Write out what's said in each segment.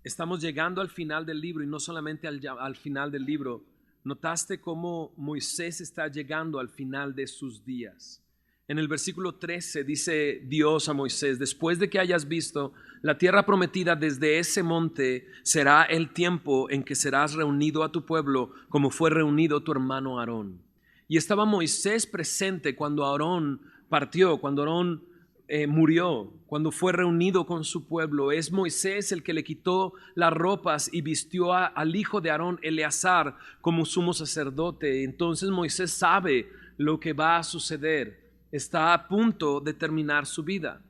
Estamos llegando al final del libro y no solamente al final del libro. ¿Notaste cómo Moisés está llegando al final de sus días? En el versículo 13 dice Dios a Moisés: después de que hayas visto la tierra prometida, desde ese monte será el tiempo en que serás reunido a tu pueblo, como fue reunido tu hermano Aarón. Y estaba Moisés presente cuando Aarón partió, cuando Aarón murió, cuando fue reunido con su pueblo. Es Moisés el que le quitó las ropas y vistió al hijo de Aarón, Eleazar, como sumo sacerdote. Entonces Moisés sabe lo que va a suceder. Está a punto de terminar su vida.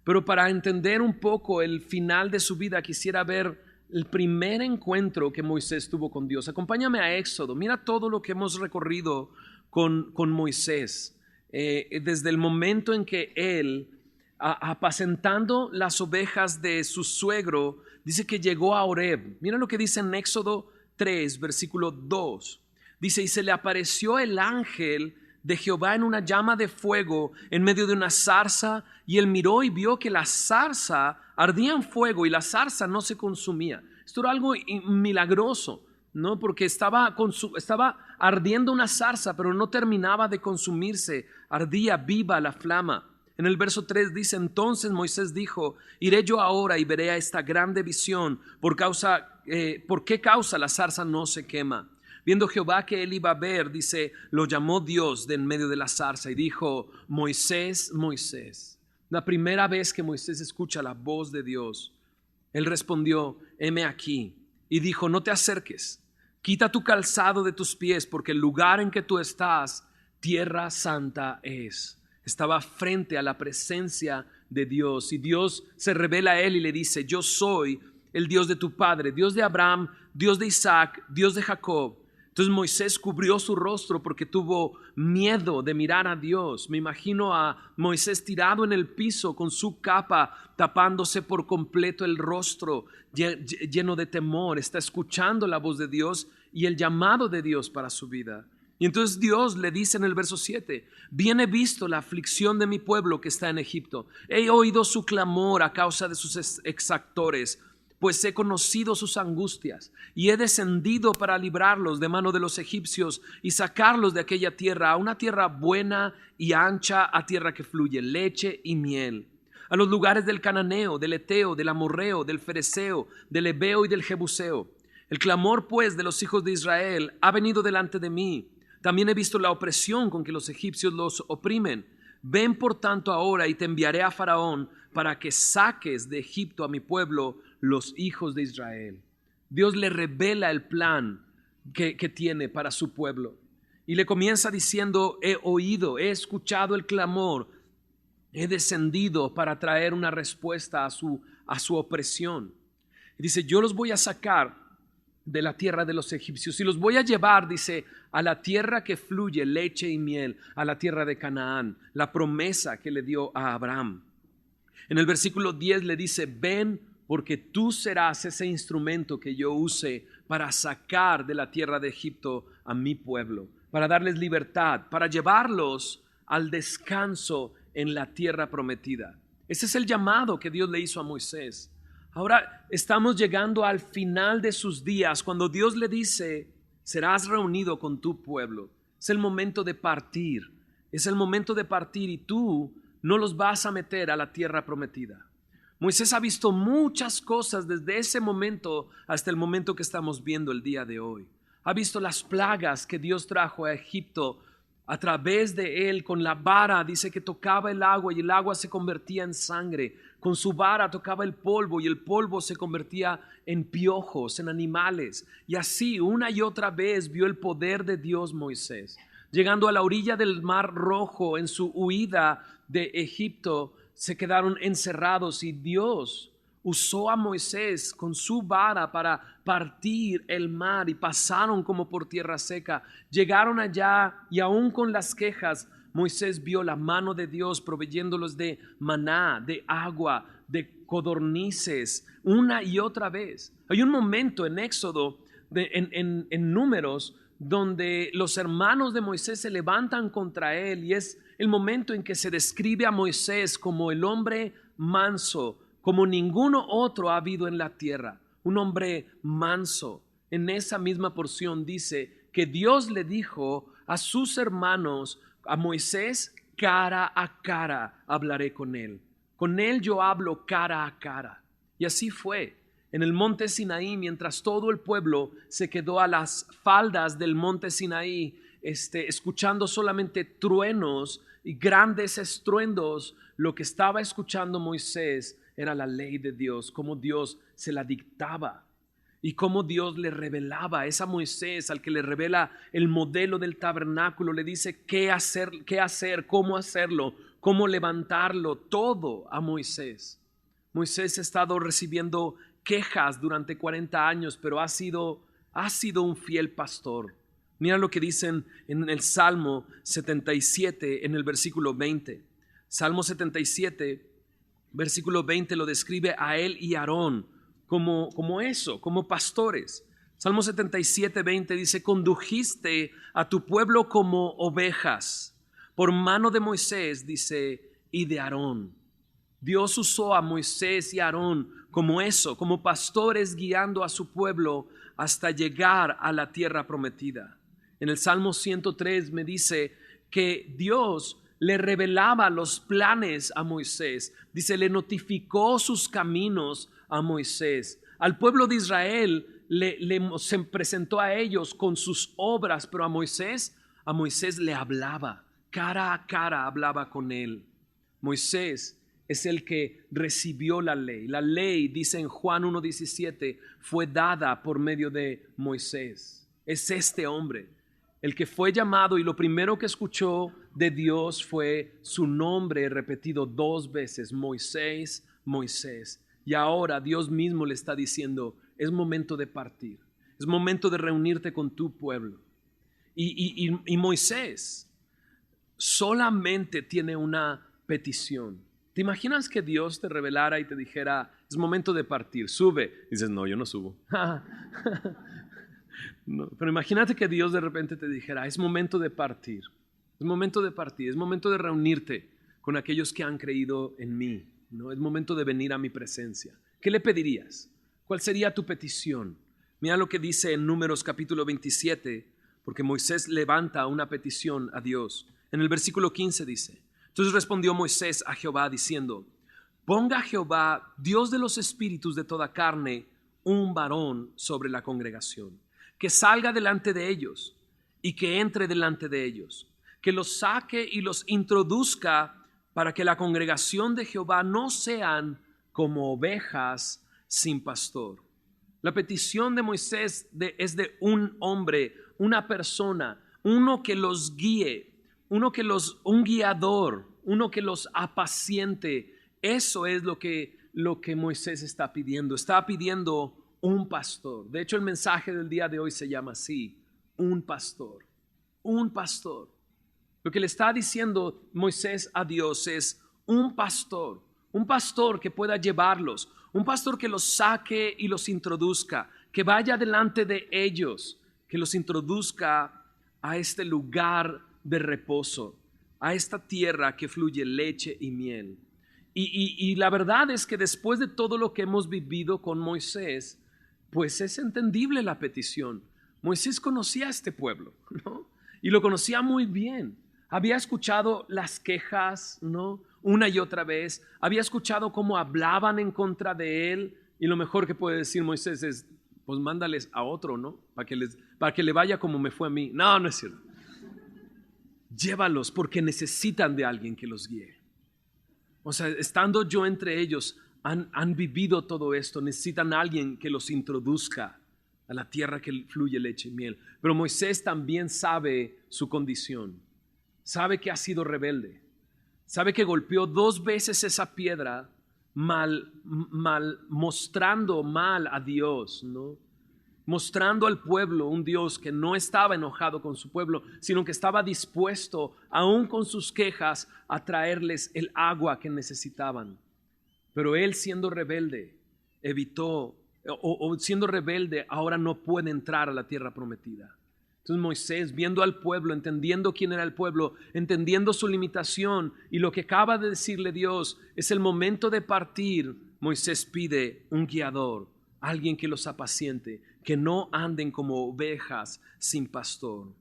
Pero para entender un poco el final de su vida, quisiera ver el primer encuentro que Moisés tuvo con Dios. Acompáñame a Éxodo. Mira todo lo que hemos recorrido con Moisés. Desde el momento en que él, apacentando las ovejas de su suegro, dice que llegó a Horeb. Mira lo que dice en Éxodo 3, versículo 2. Dice: y se le apareció el ángel de Jehová en una llama de fuego en medio de una zarza, y él miró y vio que la zarza ardía en fuego y la zarza no se consumía. Esto era algo milagroso, ¿no? Porque estaba ardiendo una zarza, pero no terminaba de consumirse, ardía viva la flama. En el verso 3 dice: entonces Moisés dijo: iré yo ahora y veré a esta grande visión, ¿por qué causa la zarza no se quema? Viendo Jehová que él iba a ver, dice, lo llamó Dios de en medio de la zarza y dijo: Moisés, Moisés. La primera vez que Moisés escucha la voz de Dios, él respondió: heme aquí. Y dijo: no te acerques, quita tu calzado de tus pies, porque el lugar en que tú estás, tierra santa es. Estaba frente a la presencia de Dios, y Dios se revela a él y le dice: yo soy el Dios de tu padre, Dios de Abraham, Dios de Isaac, Dios de Jacob. Entonces Moisés cubrió su rostro porque tuvo miedo de mirar a Dios. Me imagino a Moisés tirado en el piso con su capa, tapándose por completo el rostro, lleno de temor. Está escuchando la voz de Dios y el llamado de Dios para su vida. Y entonces Dios le dice en el verso 7: bien he visto la aflicción de mi pueblo que está en Egipto. He oído su clamor a causa de sus exactores, pues he conocido sus angustias, y he descendido para librarlos de mano de los egipcios y sacarlos de aquella tierra, a una tierra buena y ancha, a tierra que fluye leche y miel, a los lugares del cananeo, del eteo, del amorreo, del fereceo, del heveo y del jebuseo. El clamor pues de los hijos de Israel ha venido delante de mí. También he visto la opresión con que los egipcios los oprimen. Ven por tanto ahora y te enviaré a Faraón para que saques de Egipto a mi pueblo, los hijos de Israel. Dios le revela el plan que tiene para su pueblo. Y le comienza diciendo: he oído, he escuchado el clamor, he descendido para traer una respuesta a su opresión. Y dice: yo los voy a sacar de la tierra de los egipcios y los voy a llevar, dice, a la tierra que fluye leche y miel, a la tierra de Canaán, la promesa que le dio a Abraham. En el versículo 10 le dice: ven, porque tú serás ese instrumento que yo use para sacar de la tierra de Egipto a mi pueblo, para darles libertad, para llevarlos al descanso en la tierra prometida. Ese es el llamado que Dios le hizo a Moisés. Ahora estamos llegando al final de sus días, cuando Dios le dice: serás reunido con tu pueblo. Es el momento de partir, es el momento de partir, y tú no los vas a meter a la tierra prometida. Moisés ha visto muchas cosas desde ese momento hasta el momento que estamos viendo el día de hoy. Ha visto las plagas que Dios trajo a Egipto a través de él. Con la vara dice que tocaba el agua y el agua se convertía en sangre. Con su vara tocaba el polvo y el polvo se convertía en piojos, en animales. Y así una y otra vez vio el poder de Dios Moisés. Llegando a la orilla del Mar Rojo en su huida de Egipto, se quedaron encerrados y Dios usó a Moisés con su vara para partir el mar y pasaron como por tierra seca. Llegaron allá y aún con las quejas, Moisés vio la mano de Dios proveyéndolos de maná, de agua, de codornices, una y otra vez. Hay un momento en Éxodo, en Números, donde los hermanos de Moisés se levantan contra él, y es el momento en que se describe a Moisés como el hombre manso como ninguno otro ha habido en la tierra, un hombre manso. En esa misma porción dice que Dios le dijo a sus hermanos, a Moisés, cara a cara hablaré con él. Con él yo hablo cara a cara. Y así fue. En el monte Sinaí, mientras todo el pueblo se quedó a las faldas del monte Sinaí, escuchando solamente truenos y grandes estruendos, lo que estaba escuchando Moisés era la ley de Dios, cómo Dios se la dictaba y cómo Dios le revelaba. Es a Moisés al que le revela el modelo del tabernáculo, le dice qué hacer, cómo hacerlo, cómo levantarlo, todo a Moisés. Moisés ha estado recibiendo quejas durante 40 años, pero ha sido un fiel pastor. Mira lo que dicen en el Salmo 77, en el versículo 20. Salmo 77, versículo 20 lo describe a él y a Aarón como pastores. Salmo 77, 20 dice: condujiste a tu pueblo como ovejas, por mano de Moisés, dice, y de Aarón. Dios usó a Moisés y a Aarón como pastores guiando a su pueblo hasta llegar a la tierra prometida. En el Salmo 103 me dice que Dios le revelaba los planes a Moisés. Dice, le notificó sus caminos a Moisés. Al pueblo de Israel se presentó a ellos con sus obras, pero a Moisés le hablaba, cara a cara hablaba con él. Moisés es el que recibió la ley. La ley, dice en Juan 1:17, fue dada por medio de Moisés. Es este hombre el que fue llamado, y lo primero que escuchó de Dios fue su nombre repetido 2 veces: Moisés, Moisés. Y ahora Dios mismo le está diciendo: es momento de partir, es momento de reunirte con tu pueblo. Y Moisés solamente tiene una petición. ¿Te imaginas que Dios te revelara y te dijera: es momento de partir, sube? Dices: no, yo no subo. No, pero imagínate que Dios de repente te dijera: es momento de partir, es momento de partir, es momento de reunirte con aquellos que han creído en mí, ¿no? Es momento de venir a mi presencia. ¿Qué le pedirías? ¿Cuál sería tu petición? Mira lo que dice en Números capítulo 27, porque Moisés levanta una petición a Dios. En el versículo 15 dice: entonces respondió Moisés a Jehová diciendo: ponga Jehová, Dios de los espíritus de toda carne, un varón sobre la congregación, que salga delante de ellos y que entre delante de ellos, que los saque y los introduzca, para que la congregación de Jehová no sean como ovejas sin pastor. La petición de Moisés es de un hombre, una persona, uno que los guíe, un guiador, uno que los apaciente. Eso es lo que Moisés está pidiendo. Está pidiendo un pastor. De hecho, el mensaje del día de hoy se llama así: un pastor. Un pastor. Lo que le está diciendo Moisés a Dios es un pastor que pueda llevarlos, un pastor que los saque y los introduzca, que vaya delante de ellos, que los introduzca a este lugar de reposo, a esta tierra que fluye leche y miel. Y la verdad es que después de todo lo que hemos vivido con Moisés, pues es entendible la petición. Moisés conocía a este pueblo, ¿no? Y lo conocía muy bien. Había escuchado las quejas, ¿no? Una y otra vez. Había escuchado cómo hablaban en contra de él. Y lo mejor que puede decir Moisés es: pues mándales a otro, ¿no? Para que le vaya como me fue a mí. No, no es cierto. Llévalos, porque necesitan de alguien que los guíe. O sea, estando yo entre ellos, han vivido todo esto. Necesitan a alguien que los introduzca a la tierra que fluye leche y miel. Pero Moisés también sabe su condición. Sabe que ha sido rebelde. Sabe que golpeó 2 veces esa piedra mostrando mal a Dios, ¿no? Mostrando al pueblo un Dios que no estaba enojado con su pueblo, sino que estaba dispuesto, aún con sus quejas, a traerles el agua que necesitaban. Pero él, siendo rebelde, evitó, o siendo rebelde, ahora no puede entrar a la tierra prometida. Entonces Moisés, viendo al pueblo, entendiendo quién era el pueblo, entendiendo su limitación y lo que acaba de decirle Dios, es el momento de partir. Moisés pide un guiador, alguien que los apaciente, que no anden como ovejas sin pastor.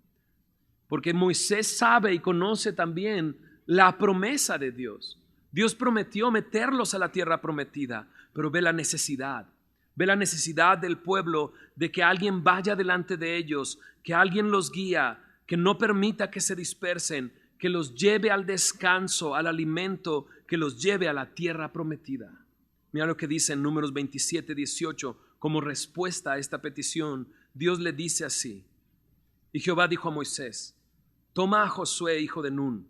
Porque Moisés sabe y conoce también la promesa de Dios. Dios prometió meterlos a la tierra prometida, pero ve la necesidad. Ve la necesidad del pueblo de que alguien vaya delante de ellos, que alguien los guía, que no permita que se dispersen, que los lleve al descanso, al alimento, que los lleve a la tierra prometida. Mira lo que dice en Números 27, 18, como respuesta a esta petición. Dios le dice así: y Jehová dijo a Moisés: toma a Josué, hijo de Nun,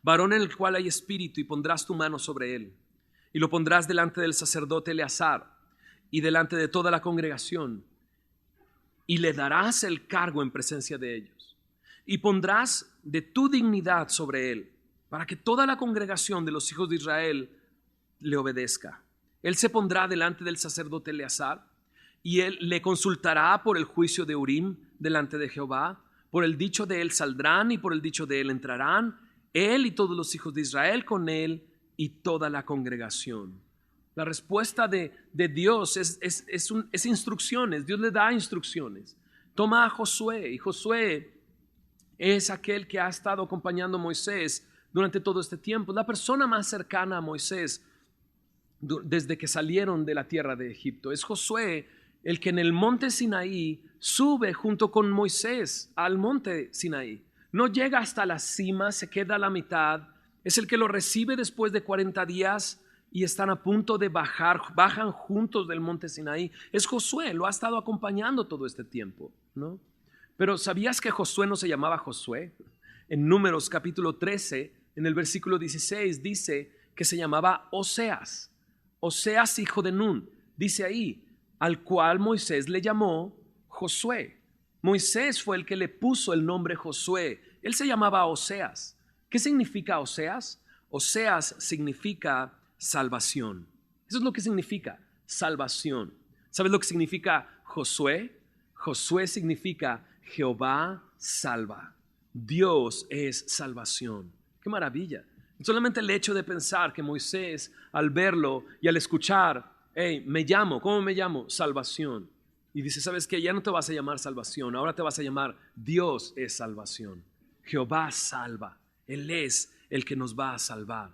varón en el cual hay espíritu, y pondrás tu mano sobre él, y lo pondrás delante del sacerdote Eleazar y delante de toda la congregación, y le darás el cargo en presencia de ellos, y pondrás de tu dignidad sobre él, para que toda la congregación de los hijos de Israel le obedezca. Él se pondrá delante del sacerdote Eleazar, y él le consultará por el juicio de Urim delante de Jehová. Por el dicho de él saldrán, y por el dicho de él entrarán, él y todos los hijos de Israel con él, y toda la congregación. La respuesta de Dios es instrucciones. Dios le da instrucciones. Toma a Josué, y Josué es aquel que ha estado acompañando a Moisés durante todo este tiempo. La persona más cercana a Moisés desde que salieron de la tierra de Egipto. Es Josué el que en el monte Sinaí sube junto con Moisés al monte Sinaí. No llega hasta la cima, se queda a la mitad. Es el que lo recibe después de 40 días y están a punto de bajan juntos del monte Sinaí. Es Josué, lo ha estado acompañando todo este tiempo, ¿no? Pero ¿sabías que Josué no se llamaba Josué? En Números capítulo 13, en el versículo 16, dice que se llamaba Oseas. Oseas, hijo de Nun, dice ahí, al cual Moisés le llamó Josué. Moisés fue el que le puso el nombre Josué. Él se llamaba Oseas. ¿Qué significa Oseas? Oseas significa salvación. Eso es lo que significa salvación. ¿Sabes lo que significa Josué? Josué significa Jehová salva. Dios es salvación. ¡Qué maravilla! Solamente el hecho de pensar que Moisés, al verlo y al escuchar, hey, ¿cómo me llamo? Salvación. Y dice, ¿sabes qué? Ya no te vas a llamar salvación, ahora te vas a llamar Dios es salvación. Jehová salva. Él es el que nos va a salvar.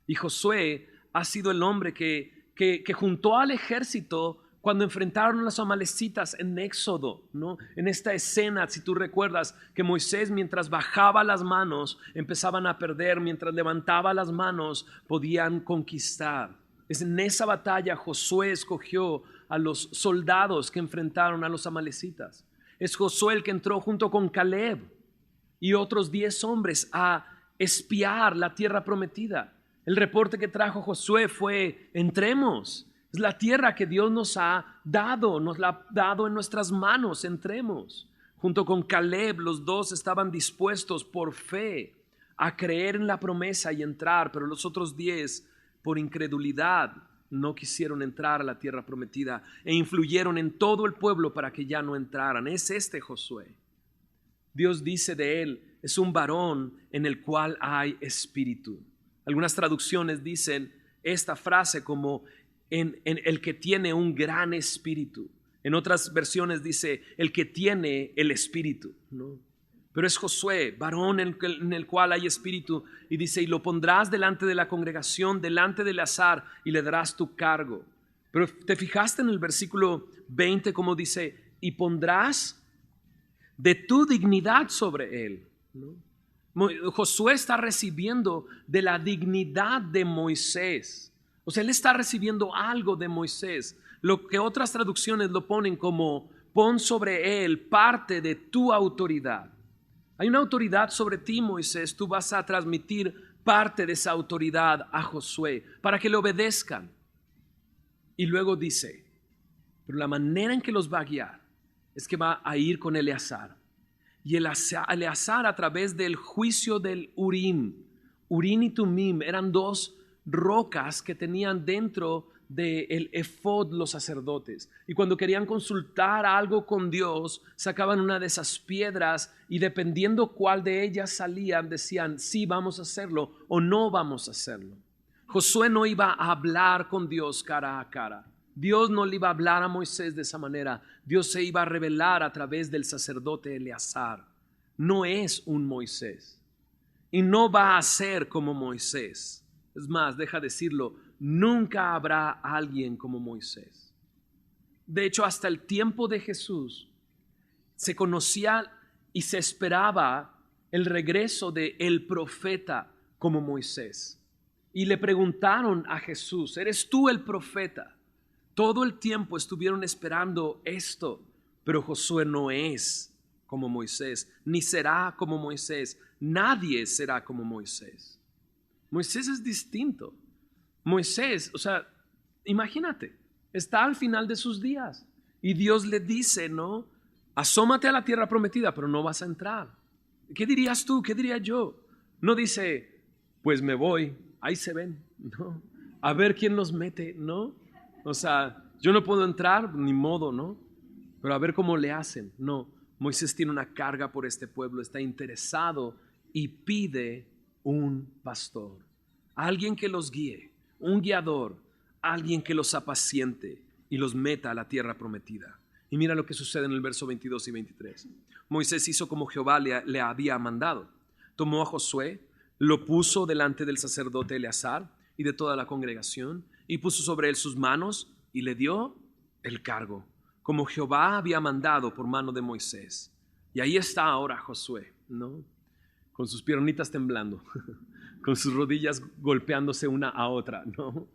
Y Josué ha sido el hombre que juntó al ejército cuando enfrentaron a los amalecitas en Éxodo, ¿no? En esta escena, si tú recuerdas que Moisés, mientras bajaba las manos, empezaban a perder, mientras levantaba las manos, podían conquistar. Es en esa batalla Josué escogió a los soldados que enfrentaron a los amalecitas. Es Josué el que entró junto con Caleb y otros 10 hombres a espiar la tierra prometida. El reporte que trajo Josué fue: entremos. Es la tierra que Dios nos ha dado, nos la ha dado en nuestras manos, entremos. Junto con Caleb, los dos estaban dispuestos por fe a creer en la promesa y entrar, pero los otros 10, por incredulidad, no quisieron entrar a la tierra prometida e influyeron en todo el pueblo para que ya no entraran. Es este Josué. Dios dice de él, es un varón en el cual hay espíritu. Algunas traducciones dicen esta frase como en el que tiene un gran espíritu. En otras versiones dice el que tiene el espíritu, ¿no? Pero es Josué, varón en el cual hay espíritu, y dice, y lo pondrás delante de la congregación, delante de Eleazar, y le darás tu cargo. Pero te fijaste en el versículo 20 como dice, y pondrás de tu dignidad sobre él, ¿no? Josué está recibiendo de la dignidad de Moisés. O sea, él está recibiendo algo de Moisés. Lo que otras traducciones lo ponen como, pon sobre él parte de tu autoridad. Hay una autoridad sobre ti, Moisés. Tú vas a transmitir parte de esa autoridad a Josué para que le obedezcan. Y luego dice, pero la manera en que los va a guiar es que va a ir con Eleazar. Y Eleazar, a través del juicio del Urim y Tumim, eran 2 rocas que tenían dentro del efod los sacerdotes. Y cuando querían consultar algo con Dios, sacaban una de esas piedras y dependiendo cuál de ellas salían, decían, sí, vamos a hacerlo o no vamos a hacerlo. Josué no iba a hablar con Dios cara a cara. Dios no le iba a hablar a Moisés de esa manera. Dios se iba a revelar a través del sacerdote Eleazar. No es un Moisés. Y no va a ser como Moisés. Es más, deja decirlo, nunca habrá alguien como Moisés. De hecho, hasta el tiempo de Jesús se conocía y se esperaba el regreso de el profeta como Moisés. Y le preguntaron a Jesús, ¿eres tú el profeta? Todo el tiempo estuvieron esperando esto, pero Josué no es como Moisés, ni será como Moisés. Nadie será como Moisés. Moisés es distinto. Moisés, o sea, imagínate, está al final de sus días y Dios le dice, ¿no? Asómate a la tierra prometida, pero no vas a entrar. ¿Qué dirías tú? ¿Qué diría yo? No dice, pues me voy, ahí se ven, ¿no? A ver quién los mete, ¿no? O sea, yo no puedo entrar, ni modo, ¿no? Pero a ver cómo le hacen. No, Moisés tiene una carga por este pueblo, está interesado y pide un pastor, alguien que los guíe, un guiador, alguien que los apaciente y los meta a la tierra prometida. Y mira lo que sucede en el verso 22 y 23. Moisés hizo como Jehová le había mandado. Tomó a Josué, lo puso delante del sacerdote Eleazar y de toda la congregación, y puso sobre él sus manos y le dio el cargo, como Jehová había mandado por mano de Moisés. Y ahí está ahora Josué, ¿no? Con sus piernitas temblando, con sus rodillas golpeándose una a otra, ¿no?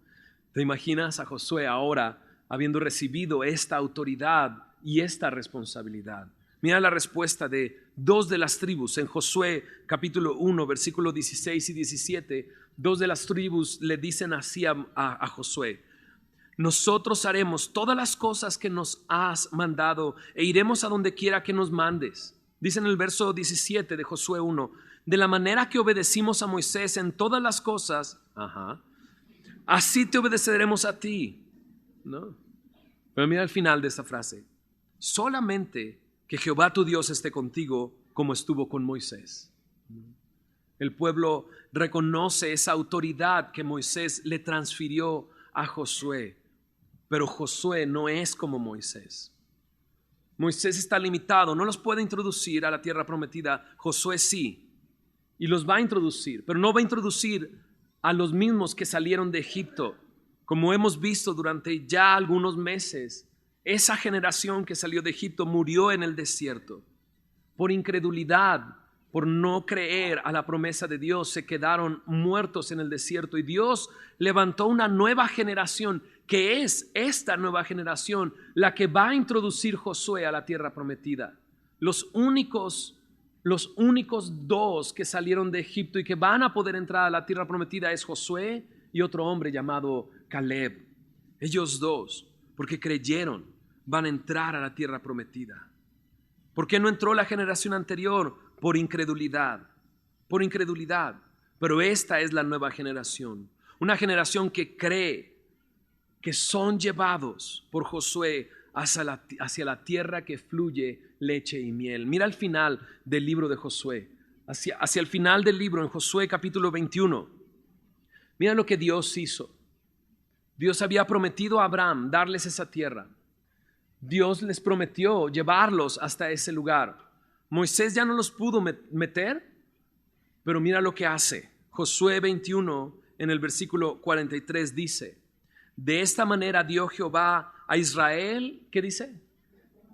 ¿Te imaginas a Josué ahora habiendo recibido esta autoridad y esta responsabilidad? Mira la respuesta de dos de las tribus en Josué capítulo 1, versículos 16 y 17. Dos de las tribus le dicen así a Josué: nosotros haremos todas las cosas que nos has mandado e iremos a donde quiera que nos mandes. Dice en el verso 17 de Josué 1, de la manera que obedecimos a Moisés en todas las cosas, así te obedeceremos a ti, ¿no? Pero mira el final de esta frase: solamente que Jehová tu Dios esté contigo como estuvo con Moisés. El pueblo reconoce esa autoridad que Moisés le transfirió a Josué, pero Josué no es como Moisés. Moisés está limitado, no los puede introducir a la tierra prometida. Josué sí, y los va a introducir, pero no va a introducir a los mismos que salieron de Egipto. Como hemos visto durante ya algunos meses, esa generación que salió de Egipto murió en el desierto. Por incredulidad, por no creer a la promesa de Dios, se quedaron muertos en el desierto. Y Dios levantó una nueva generación, que es esta nueva generación la que va a introducir Josué a la tierra prometida. Los únicos dos que salieron de Egipto y que van a poder entrar a la tierra prometida es Josué y otro hombre llamado Caleb. Ellos dos, porque creyeron, van a entrar a la tierra prometida. ¿Por qué no entró la generación anterior? Por incredulidad, por incredulidad. Pero esta es la nueva generación, una generación que cree que son llevados por Josué hacia la tierra que fluye leche y miel. Mira el final del libro de Josué, hacia el final del libro en Josué capítulo 21. Mira lo que Dios hizo. Dios había prometido a Abraham darles esa tierra. Dios les prometió llevarlos hasta ese lugar. Moisés ya no los pudo meter, pero mira lo que hace. Josué 21 en el versículo 43 dice: de esta manera dio Jehová a Israel, ¿qué dice?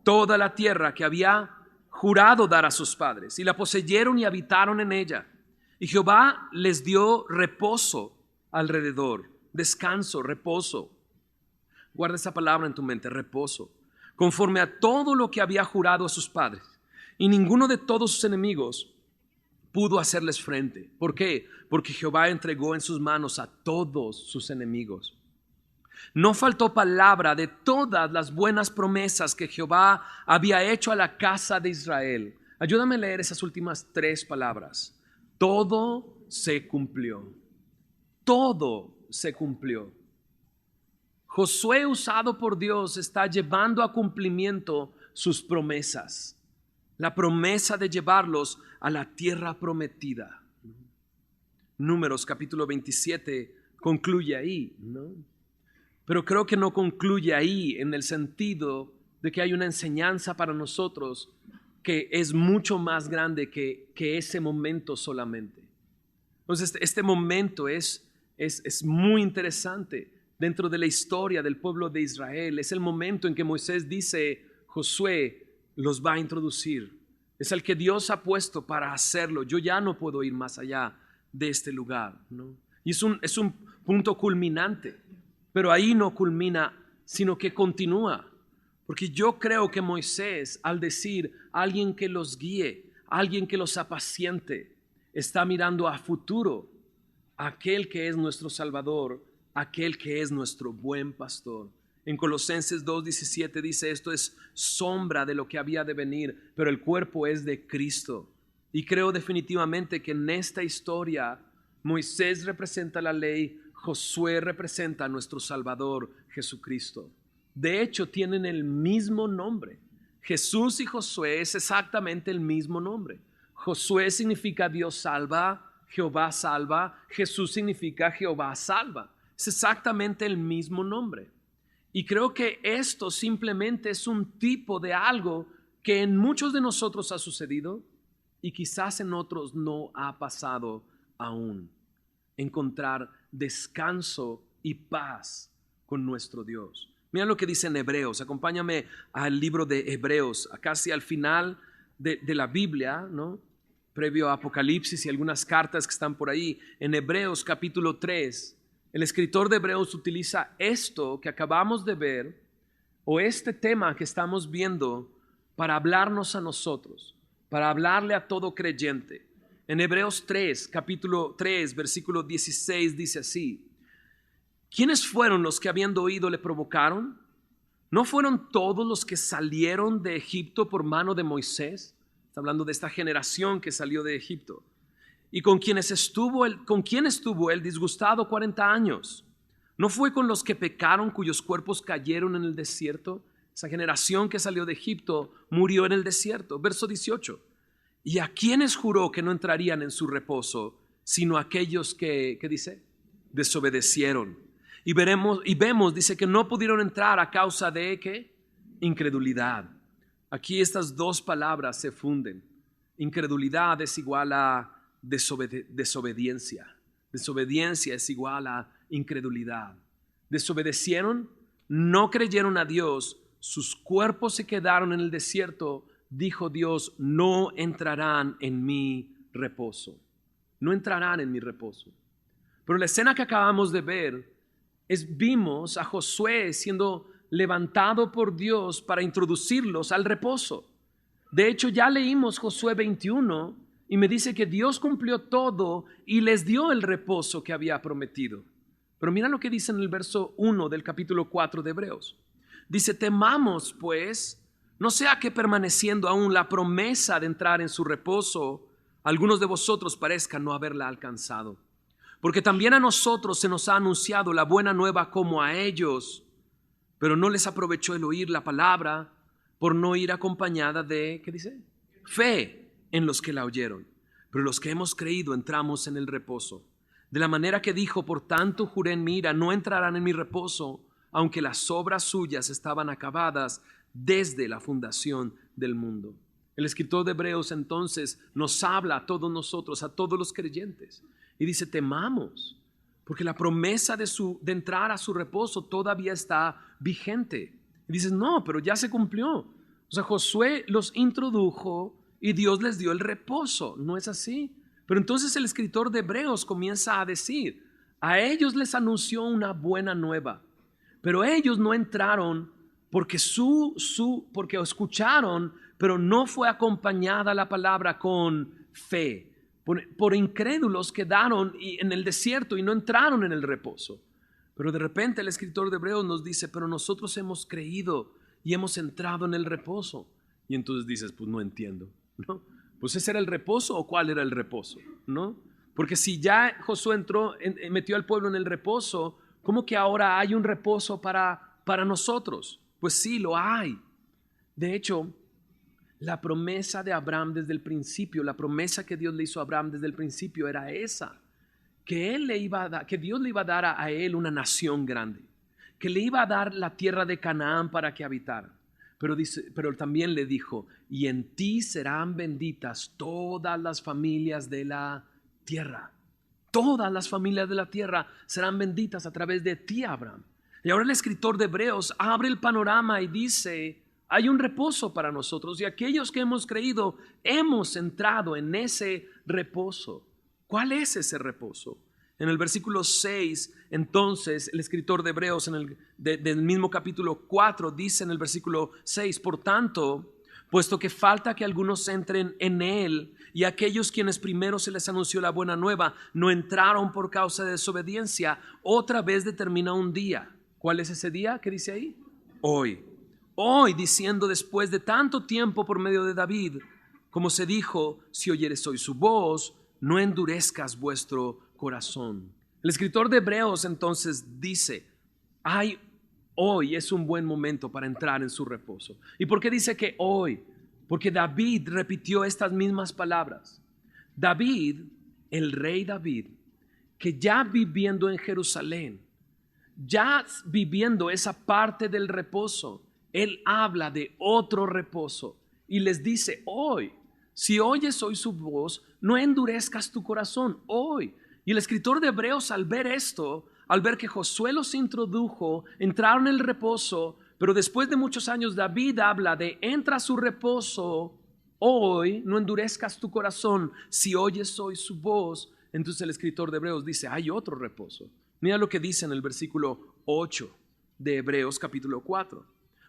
Toda la tierra que había jurado dar a sus padres, y la poseyeron y habitaron en ella. Y Jehová les dio reposo alrededor, descanso, reposo. Guarda esa palabra en tu mente, reposo, conforme a todo lo que había jurado a sus padres. Y ninguno de todos sus enemigos pudo hacerles frente. ¿Por qué? Porque Jehová entregó en sus manos a todos sus enemigos. No faltó palabra de todas las buenas promesas que Jehová había hecho a la casa de Israel. Ayúdame a leer esas últimas tres palabras. Todo se cumplió. Todo se cumplió. Josué, usado por Dios, está llevando a cumplimiento sus promesas. La promesa de llevarlos a la tierra prometida. Números capítulo 27 concluye ahí, ¿no? Pero creo que no concluye ahí en el sentido de que hay una enseñanza para nosotros que es mucho más grande que ese momento solamente. Entonces este momento es muy interesante dentro de la historia del pueblo de Israel. Es el momento en que Moisés dice, Josué los va a introducir. Es el que Dios ha puesto para hacerlo. Yo ya no puedo ir más allá de este lugar, ¿no? Y es un punto culminante, pero ahí no culmina, sino que continúa. Porque yo creo que Moisés, al decir alguien que los guíe, alguien que los apaciente, está mirando a futuro, aquel que es nuestro Salvador, aquel que es nuestro buen pastor. En Colosenses 2:17 dice, esto es sombra de lo que había de venir, pero el cuerpo es de Cristo. Y creo definitivamente que en esta historia Moisés representa la ley, Josué representa a nuestro Salvador Jesucristo. De hecho, tienen el mismo nombre. Jesús y Josué es exactamente el mismo nombre. Josué significa Dios salva, Jehová salva. Jesús significa Jehová salva. Es exactamente el mismo nombre. Y creo que esto simplemente es un tipo de algo que en muchos de nosotros ha sucedido y quizás en otros no ha pasado aún. Encontrar descanso y paz con nuestro Dios. Mira lo que dice en Hebreos. Acompáñame al libro de Hebreos, casi al final de la Biblia, ¿no? Previo a Apocalipsis y algunas cartas que están por ahí. En Hebreos capítulo 3, el escritor de Hebreos utiliza esto que acabamos de ver, o este tema que estamos viendo, para hablarnos a nosotros, para hablarle a todo creyente. En Hebreos 3, capítulo 3, versículo 16 dice así: ¿quiénes fueron los que habiendo oído le provocaron? ¿No fueron todos los que salieron de Egipto por mano de Moisés? Está hablando de esta generación que salió de Egipto. ¿Y con quién estuvo él disgustado 40 años? ¿No fue con los que pecaron, cuyos cuerpos cayeron en el desierto? Esa generación que salió de Egipto murió en el desierto. Verso 18. ¿Y a quiénes juró que no entrarían en su reposo, sino aquellos que, ¿qué dice? Desobedecieron. Y vemos, dice que no pudieron entrar a causa de ¿qué? Incredulidad. Aquí estas dos palabras se funden. Incredulidad es igual a desobediencia. Desobediencia es igual a incredulidad. Desobedecieron, no creyeron a Dios, sus cuerpos se quedaron en el desierto. Dijo Dios, no entrarán en mi reposo. No entrarán en mi reposo. Pero la escena que acabamos de ver vimos a Josué siendo levantado por Dios para introducirlos al reposo. De hecho, ya leímos Josué 21 y me dice que Dios cumplió todo y les dio el reposo que había prometido. Pero mira lo que dice en el verso 1 del capítulo 4 de Hebreos. Dice, temamos pues, no sea que permaneciendo aún la promesa de entrar en su reposo, algunos de vosotros parezcan no haberla alcanzado. Porque también a nosotros se nos ha anunciado la buena nueva como a ellos, pero no les aprovechó el oír la palabra por no ir acompañada de, ¿qué dice? Fe en los que la oyeron. Pero los que hemos creído entramos en el reposo. De la manera que dijo, por tanto juré en mi ira, no entrarán en mi reposo, aunque las obras suyas estaban acabadas desde la fundación del mundo. El escritor de Hebreos entonces nos habla a todos nosotros, a todos los creyentes, y dice, temamos, porque la promesa de entrar a su reposo todavía está vigente. Y dices, no, pero ya se cumplió. O sea, Josué los introdujo y Dios les dio el reposo. No es así. Pero entonces el escritor de Hebreos comienza a decir, a ellos les anunció una buena nueva, pero ellos no entraron porque porque escucharon, pero no fue acompañada la palabra con fe. Por incrédulos quedaron en el desierto y no entraron en el reposo. Pero de repente el escritor de Hebreos nos dice, pero nosotros hemos creído y hemos entrado en el reposo. Y entonces dices, pues no entiendo, ¿no? Pues ese era el reposo, o cuál era el reposo, ¿no? Porque si ya Josué metió al pueblo en el reposo, ¿Cómo que ahora hay un reposo para nosotros? Pues sí, lo hay. De hecho, la promesa de Abraham desde el principio, la promesa que Dios le hizo a Abraham desde el principio era esa, que que Dios le iba a dar a él una nación grande, que le iba a dar la tierra de Canaán para que habitara. Pero también le dijo, y en ti serán benditas todas las familias de la tierra. Todas las familias de la tierra serán benditas a través de ti, Abraham. Y ahora el escritor de Hebreos abre el panorama y dice, hay un reposo para nosotros y aquellos que hemos creído hemos entrado en ese reposo. ¿Cuál es ese reposo? En el versículo 6, entonces, el escritor de Hebreos del mismo capítulo 4 dice en el versículo 6, por tanto, puesto que falta que algunos entren en él y aquellos quienes primero se les anunció la buena nueva no entraron por causa de desobediencia, otra vez determina un día. ¿Cuál es ese día? ¿Qué dice ahí? Hoy. Hoy, diciendo después de tanto tiempo por medio de David, como se dijo, si oyeres hoy su voz, no endurezcas vuestro corazón. El escritor de Hebreos entonces dice, hoy es un buen momento para entrar en su reposo. ¿Y por qué dice que hoy? Porque David repitió estas mismas palabras. David, el rey David, que ya viviendo en Jerusalén, ya viviendo esa parte del reposo, él habla de otro reposo y les dice, hoy, si oyes hoy su voz, no endurezcas tu corazón hoy. Y el escritor de Hebreos, al ver esto, al ver que Josué los introdujo, entraron en el reposo, pero después de muchos años David habla de entra a su reposo hoy, no endurezcas tu corazón si oyes hoy su voz. Entonces el escritor de Hebreos dice, hay otro reposo. Mira lo que dice en el versículo 8 de Hebreos capítulo 4.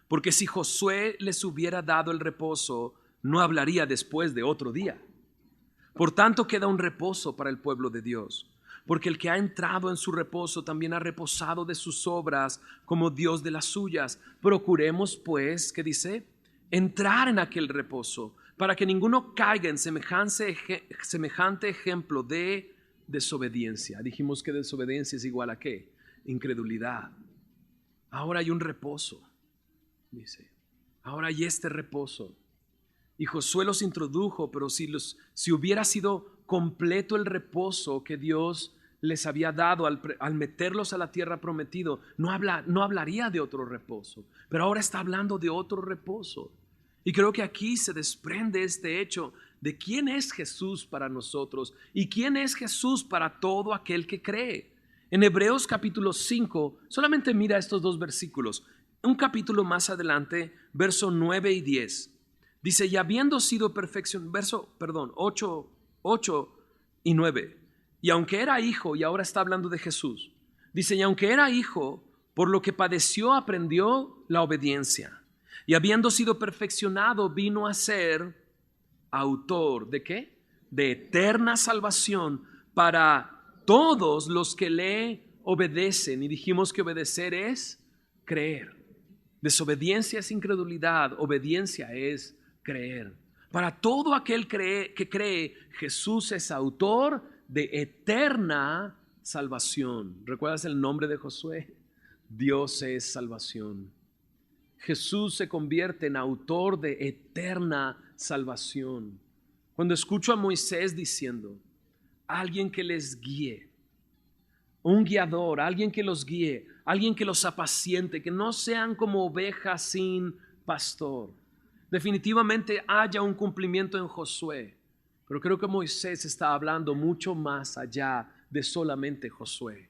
Porque si Josué les hubiera dado el reposo, no hablaría después de otro día. Por tanto, queda un reposo para el pueblo de Dios, porque el que ha entrado en su reposo también ha reposado de sus obras como Dios de las suyas. Procuremos, pues, ¿qué dice? Entrar en aquel reposo, para que ninguno caiga en semejante ejemplo de desobediencia. Dijimos que desobediencia es igual a ¿qué? Incredulidad. Ahora hay un reposo, dice. Ahora hay este reposo. Y Josué los introdujo, pero si hubiera sido completo el reposo que Dios les había dado al meterlos a la tierra prometido, no hablaría de otro reposo. Pero ahora está hablando de otro reposo. Y creo que aquí se desprende este hecho de quién es Jesús para nosotros y quién es Jesús para todo aquel que cree. En Hebreos capítulo 5, solamente mira estos dos versículos. Un capítulo más adelante, verso 9 y 10. Dice, y habiendo sido perfeccionado, 8 y 9. Y aunque era hijo, y ahora está hablando de Jesús, dice, y aunque era hijo, por lo que padeció aprendió la obediencia. Y habiendo sido perfeccionado, vino a ser autor ¿de qué? De eterna salvación para todos los que le obedecen. Y dijimos que obedecer es creer. Desobediencia es incredulidad, obediencia es creer. Para todo aquel que cree, Jesús es autor de eterna salvación. ¿Recuerdas el nombre de Josué? Dios es salvación. Jesús se convierte en autor de eterna salvación. Cuando escucho a Moisés diciendo, alguien que les guíe, un guiador, alguien que los guíe, alguien que los apaciente, que no sean como ovejas sin pastor. Definitivamente haya un cumplimiento en Josué, pero creo que Moisés está hablando mucho más allá de solamente Josué.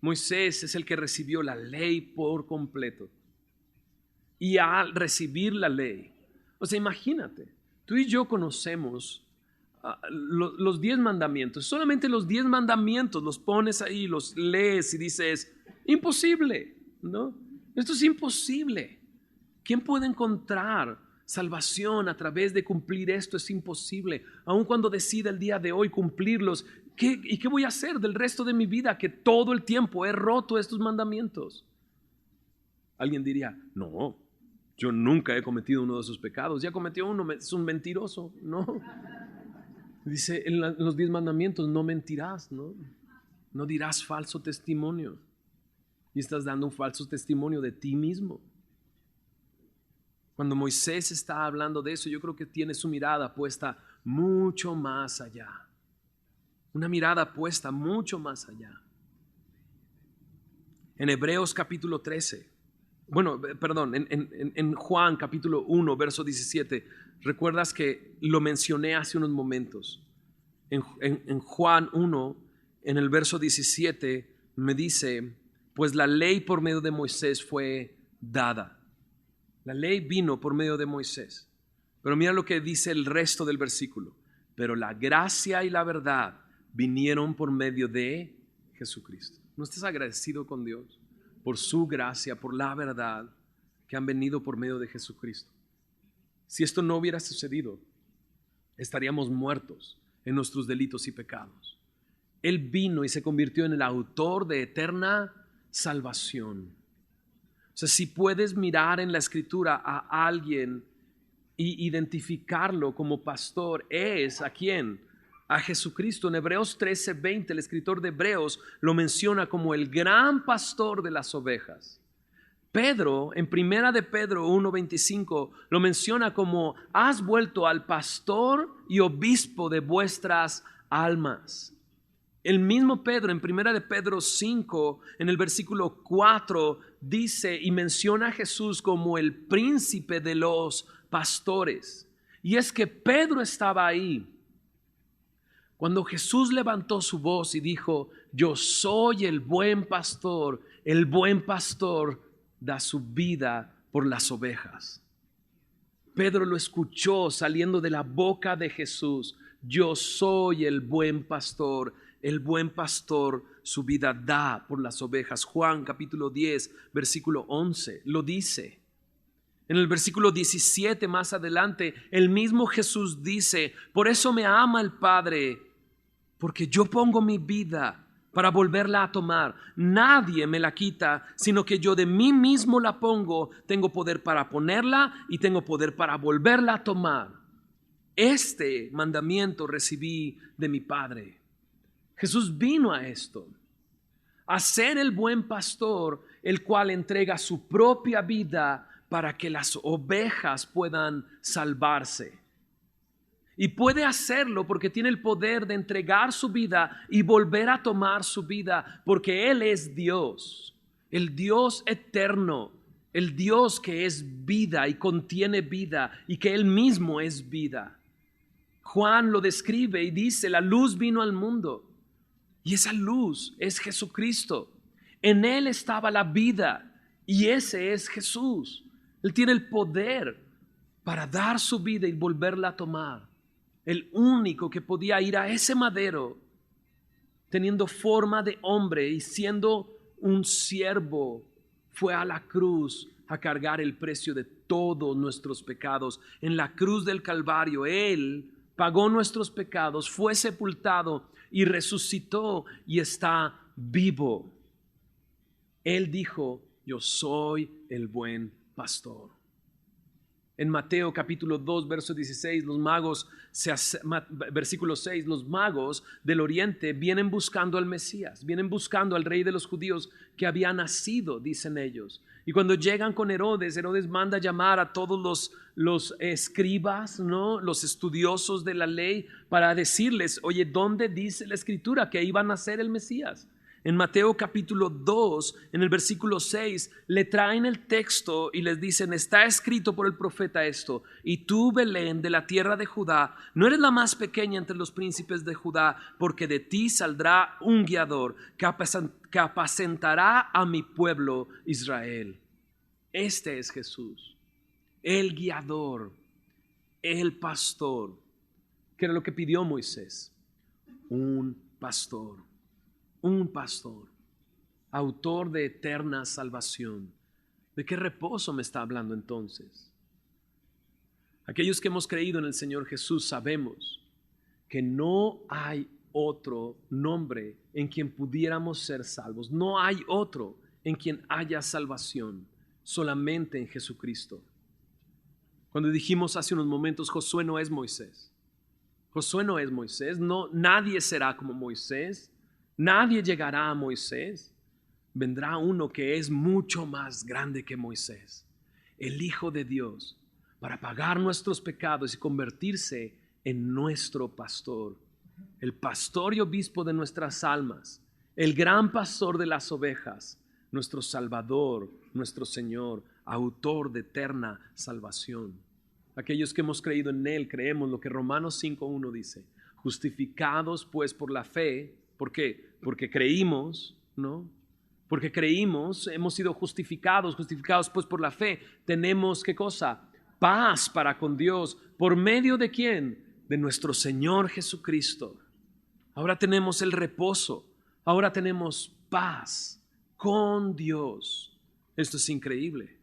Moisés es el que recibió la ley por completo. Y al recibir la ley, o sea, imagínate, tú y yo conocemos los 10 mandamientos, solamente los 10 mandamientos los pones ahí, los lees y dices, imposible, ¿no? Esto es imposible. ¿Quién puede encontrar salvación a través de cumplir esto? Es imposible. Aun cuando decida el día de hoy cumplirlos, ¿y qué voy a hacer del resto de mi vida que todo el tiempo he roto estos mandamientos? Alguien diría, no, yo nunca he cometido uno de esos pecados. Ya cometió uno, es un mentiroso, ¿no? Dice en los 10 mandamientos, no mentirás, ¿no? No dirás falso testimonio. y estás dando un falso testimonio de ti mismo. Cuando Moisés está hablando de eso, yo creo que tiene su mirada puesta mucho más allá. Una mirada puesta mucho más allá. En Hebreos capítulo 13, en Juan capítulo 1, verso 17, recuerdas que lo mencioné hace unos momentos. En Juan 1, en el verso 17, me dice, pues la ley por medio de Moisés fue dada. La ley vino por medio de Moisés. Pero mira lo que dice el resto del versículo. Pero la gracia y la verdad vinieron por medio de Jesucristo. ¿No estás agradecido con Dios por su gracia, por la verdad que han venido por medio de Jesucristo? Si esto no hubiera sucedido, estaríamos muertos en nuestros delitos y pecados. Él vino y se convirtió en el autor de eterna salvación. O sea, si puedes mirar en la Escritura a alguien y identificarlo como pastor, ¿es a quién? A Jesucristo. En Hebreos 13:20, el escritor de Hebreos lo menciona como el gran pastor de las ovejas. Pedro, en primera de Pedro 1:25, lo menciona como has vuelto al pastor y obispo de vuestras almas. El mismo Pedro en primera de Pedro 5, en el versículo 4, dice y menciona a Jesús como el príncipe de los pastores. Y es que Pedro estaba ahí cuando Jesús levantó su voz y dijo, yo soy el buen pastor da su vida por las ovejas. Pedro lo escuchó saliendo de la boca de Jesús, yo soy el buen pastor su vida da por las ovejas. Juan capítulo 10, versículo 11, lo dice. En el versículo 17 más adelante, el mismo Jesús dice, por eso me ama el Padre, porque yo pongo mi vida para volverla a tomar. Nadie me la quita, sino que yo de mí mismo la pongo. Tengo poder para ponerla y tengo poder para volverla a tomar. Este mandamiento recibí de mi Padre. Jesús vino a esto, a ser el buen pastor, el cual entrega su propia vida para que las ovejas puedan salvarse. Y puede hacerlo porque tiene el poder de entregar su vida y volver a tomar su vida, porque Él es Dios, el Dios eterno, el Dios que es vida y contiene vida y que Él mismo es vida. Juan lo describe y dice, la luz vino al mundo. Y esa luz es Jesucristo. En Él estaba la vida y ese es Jesús. Él tiene el poder para dar su vida y volverla a tomar. El único que podía ir a ese madero teniendo forma de hombre y siendo un siervo, fue a la cruz a cargar el precio de todos nuestros pecados. En la cruz del Calvario, Él pagó nuestros pecados, fue sepultado y resucitó y está vivo. Él dijo, yo soy el buen pastor. En Mateo capítulo 2, verso 16, versículo 6, los magos del oriente vienen buscando al Mesías, vienen buscando al rey de los judíos que había nacido, dicen ellos. Y cuando llegan con Herodes, Herodes manda llamar a todos los escribas, ¿no? Los estudiosos de la ley, para decirles, oye, ¿dónde dice la escritura que iba a nacer el Mesías? En Mateo capítulo 2, en el versículo 6, le traen el texto y les dicen, está escrito por el profeta esto, y tú, Belén, de la tierra de Judá, no eres la más pequeña entre los príncipes de Judá, porque de ti saldrá un guiador que apacentará a mi pueblo Israel. Este es Jesús, el guiador, el pastor. ¿Qué era lo que pidió Moisés? Un pastor, autor de eterna salvación. ¿De qué reposo me está hablando entonces? Aquellos que hemos creído en el Señor Jesús sabemos que no hay otro nombre en quien pudiéramos ser salvos. No hay otro en quien haya salvación, solamente en Jesucristo. Cuando dijimos hace unos momentos, Josué no es Moisés. Josué no es Moisés. No, nadie será como Moisés. Nadie llegará a Moisés. vendrá uno que es mucho más grande que Moisés, el Hijo de Dios, para pagar nuestros pecados y convertirse en nuestro pastor, el pastor y obispo de nuestras almas, el gran pastor de las ovejas, nuestro Salvador, nuestro Señor, autor de eterna salvación. Aquellos que hemos creído en Él, creemos lo que Romanos 5:1 dice: justificados pues por la fe. ¿Por qué? Porque creímos, ¿no? Porque creímos, hemos sido justificados pues por la fe. Tenemos, ¿qué cosa? Paz para con Dios. ¿Por medio de quién? De nuestro Señor Jesucristo. Ahora tenemos el reposo. Ahora tenemos paz con Dios. Esto es increíble.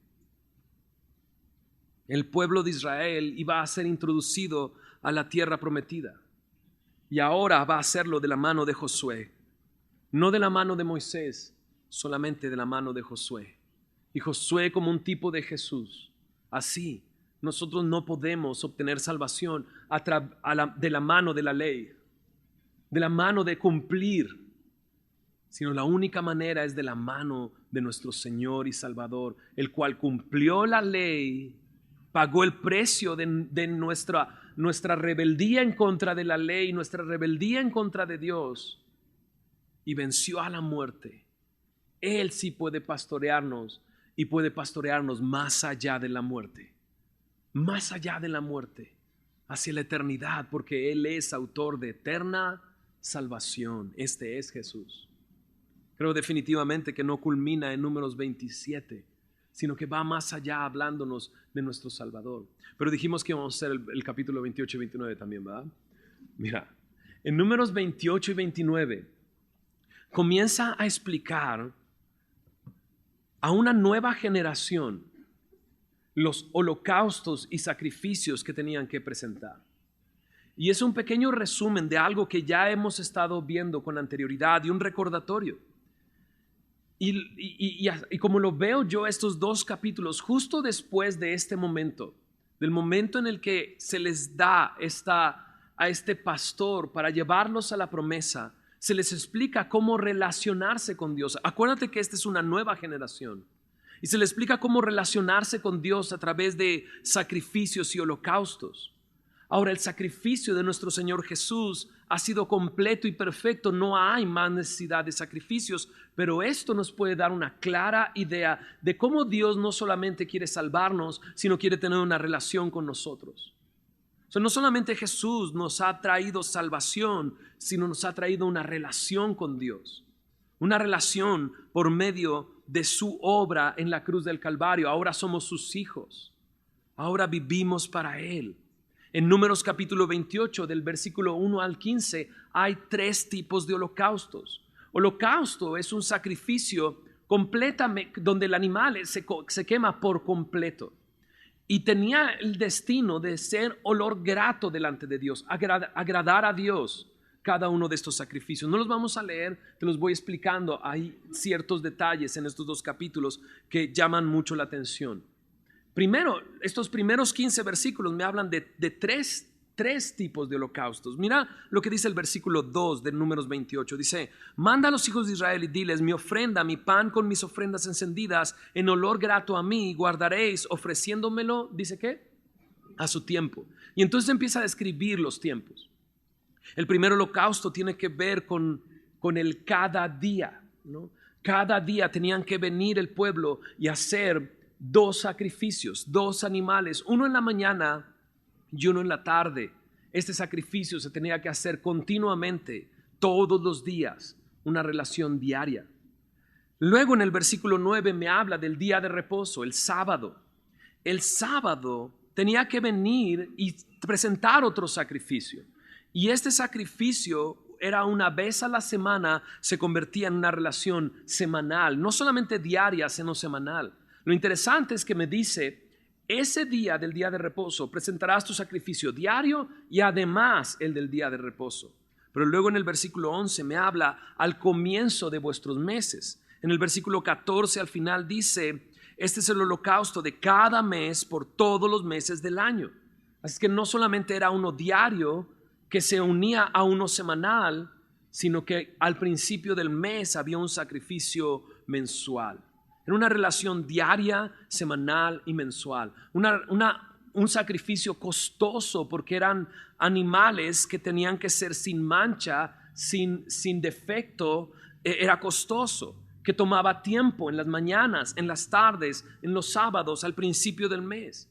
El pueblo de Israel iba a ser introducido a la tierra prometida. Y ahora va a hacerlo de la mano de Josué. No de la mano de Moisés, solamente de la mano de Josué. Y Josué como un tipo de Jesús. Así, nosotros no podemos obtener salvación de la mano de la ley, de la mano de cumplir, sino la única manera es de la mano de nuestro Señor y Salvador, el cual cumplió la ley, pagó el precio de nuestra rebeldía en contra de la ley, nuestra rebeldía en contra de Dios, y venció a la muerte. Él sí puede pastorearnos y puede pastorearnos más allá de la muerte, hacia la eternidad, porque Él es autor de eterna salvación. Este es Jesús. Creo definitivamente que no culmina en Números 27, sino que va más allá hablándonos de nuestro Salvador. Pero dijimos que íbamos a hacer el capítulo 28 y 29 también, ¿verdad? Mira, en Números 28 y 29 comienza a explicar a una nueva generación los holocaustos y sacrificios que tenían que presentar. Y es un pequeño resumen de algo que ya hemos estado viendo con anterioridad y un recordatorio. Y como lo veo yo estos dos capítulos, justo después de este momento, del momento en el que se les da a este pastor para llevarlos a la promesa, se les explica cómo relacionarse con Dios. Acuérdate que esta es una nueva generación. Y se les explica cómo relacionarse con Dios a través de sacrificios y holocaustos. Ahora, el sacrificio de nuestro Señor Jesús ha sido completo y perfecto. No hay más necesidad de sacrificios, pero esto nos puede dar una clara idea de cómo Dios no solamente quiere salvarnos, sino quiere tener una relación con nosotros. O sea, no solamente Jesús nos ha traído salvación, sino nos ha traído una relación con Dios. Una relación por medio de su obra en la cruz del Calvario. Ahora somos sus hijos. Ahora vivimos para Él. En Números capítulo 28, del versículo 1 al 15, hay 3 tipos de holocaustos. Holocausto es un sacrificio completamente, donde el animal se quema por completo. Y tenía el destino de ser olor grato delante de Dios, agradar a Dios cada uno de estos sacrificios. No los vamos a leer, te los voy explicando. Hay ciertos detalles en estos 2 capítulos que llaman mucho la atención. Primero, estos primeros 15 versículos me hablan de tres tipos de holocaustos. Mira lo que dice el versículo 2 de Números 28. Dice: manda a los hijos de Israel y diles: mi ofrenda, mi pan con mis ofrendas encendidas en olor grato a mí, guardaréis ofreciéndomelo, ¿dice qué? A su tiempo. Y entonces empieza a describir los tiempos. El primer holocausto tiene que ver con el cada día, ¿no? Cada día tenían que venir el pueblo y hacer 2 sacrificios, 2 animales, uno en la mañana y uno en la tarde. Este sacrificio se tenía que hacer continuamente, todos los días, una relación diaria. Luego en el versículo 9 me habla del día de reposo, el sábado. El sábado tenía que venir y presentar otro sacrificio. Y este sacrificio era una vez a la semana, se convertía en una relación semanal, no solamente diaria, sino semanal. Lo interesante es que me dice: ese día del día de reposo presentarás tu sacrificio diario y además el del día de reposo. Pero luego en el versículo 11 me habla al comienzo de vuestros meses. En el versículo 14 al final dice: este es el holocausto de cada mes por todos los meses del año. Así que no solamente era uno diario que se unía a uno semanal, sino que al principio del mes había un sacrificio mensual. Era una relación diaria, semanal y mensual. Un sacrificio costoso porque eran animales que tenían que ser sin mancha, sin defecto. Era costoso, que tomaba tiempo en las mañanas, en las tardes, en los sábados, al principio del mes.